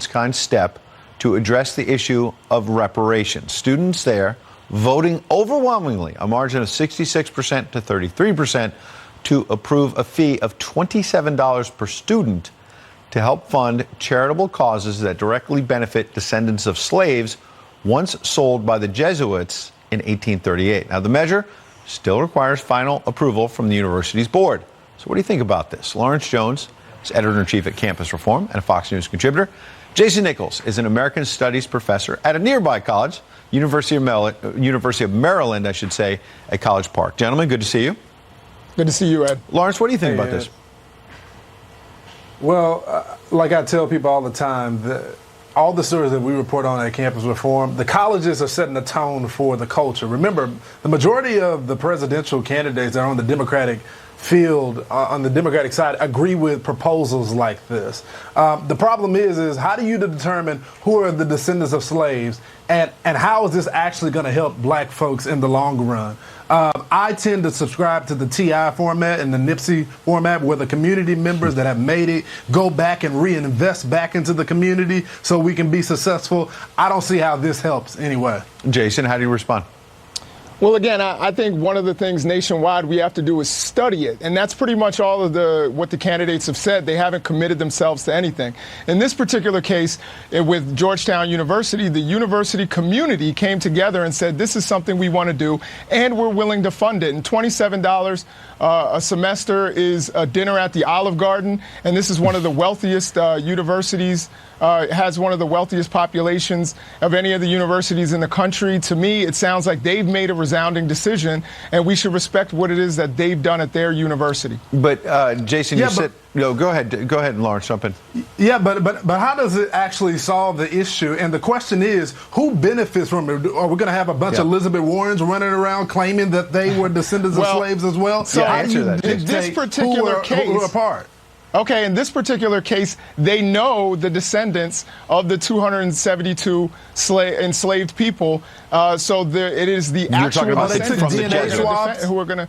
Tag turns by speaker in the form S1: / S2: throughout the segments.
S1: kind step to address the issue of reparations. Students there voting overwhelmingly, a margin of 66% to 33%, to approve a fee of $27 per student to help fund charitable causes that directly benefit descendants of slaves once sold by the Jesuits in 1838. Now, the measure still requires final approval from the university's board. So what do you think about this? Lawrence Jones is editor-in-chief at Campus Reform and a Fox News contributor. Jason Nichols is an American Studies professor at a nearby college, University of Maryland, at College Park. Gentlemen, good to see you.
S2: Good to see you, Ed.
S1: Lawrence, what do you think about this?
S3: Well, like I tell people all the time, all the stories that we report on at Campus Reform, the colleges are setting the tone for the culture. Remember, the majority of the presidential candidates that are on the Democratic field, on the Democratic side, agree with proposals like this. The problem is how do you determine who are the descendants of slaves, and how is this actually going to help black folks in the long run? I tend to subscribe to the TI format and the Nipsey format, where the community members that have made it go back and reinvest back into the community so we can be successful. I don't see how this helps anyway.
S1: Jason, how do you respond?
S2: Well, again, I think one of the things nationwide we have to do is study it. And that's pretty much all of what the candidates have said. They haven't committed themselves to anything. In this particular case, with Georgetown University, the university community came together and said, this is something we want to do, and we're willing to fund it. And $27 a semester is a dinner at the Olive Garden. And this is one of the wealthiest universities, has one of the wealthiest populations of any of the universities in the country. To me, it sounds like they've made a resounding decision, and we should respect what it is that they've done at their university.
S1: But Jason, you said, no, go ahead, Lawrence, jump in.
S3: Yeah, but how does it actually solve the issue? And the question is, who benefits from it? Are we going to have a bunch of Elizabeth Warrens running around claiming that they were descendants of slaves as well?
S2: So
S3: how do you
S2: in this particular case,
S3: who are apart?
S2: Okay, in this particular case, they know the descendants of the 272 enslaved people. So it is the actual descendants
S3: from the Jesuits
S2: who are going to.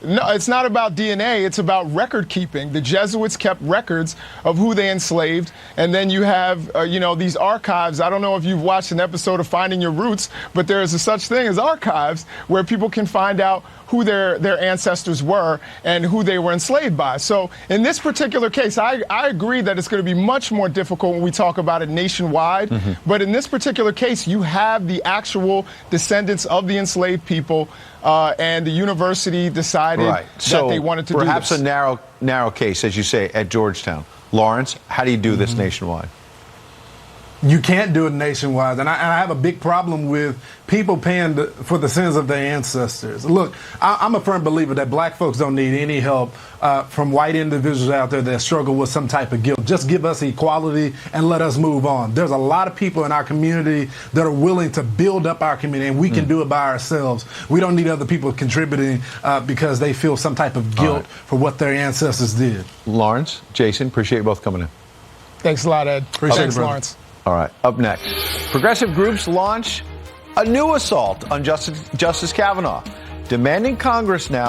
S2: No, it's not about DNA. It's about record keeping. The Jesuits kept records of who they enslaved, and then you have, these archives. I don't know if you've watched an episode of Finding Your Roots, but there is a such thing as archives where people can find out who their ancestors were and who they were enslaved by. So in this particular case, I agree that it's going to be much more difficult when we talk about it nationwide. Mm-hmm. But in this particular case, you have the actual descendants of the enslaved people, and the university decided that they wanted to do this.
S1: Perhaps a narrow case, as you say, at Georgetown. Lawrence, how do you do this nationwide?
S3: You can't do it nationwide, and I have a big problem with people paying for the sins of their ancestors. Look, I'm a firm believer that black folks don't need any help from white individuals out there that struggle with some type of guilt. Just give us equality and let us move on. There's a lot of people in our community that are willing to build up our community, and we can do it by ourselves. We don't need other people contributing because they feel some type of guilt for what their ancestors did.
S1: Lawrence, Jason, appreciate you both coming in.
S2: Thanks a lot, Ed. Thanks, Lawrence.
S1: All right, up next, progressive groups launch a new assault on Justice Kavanaugh, demanding Congress now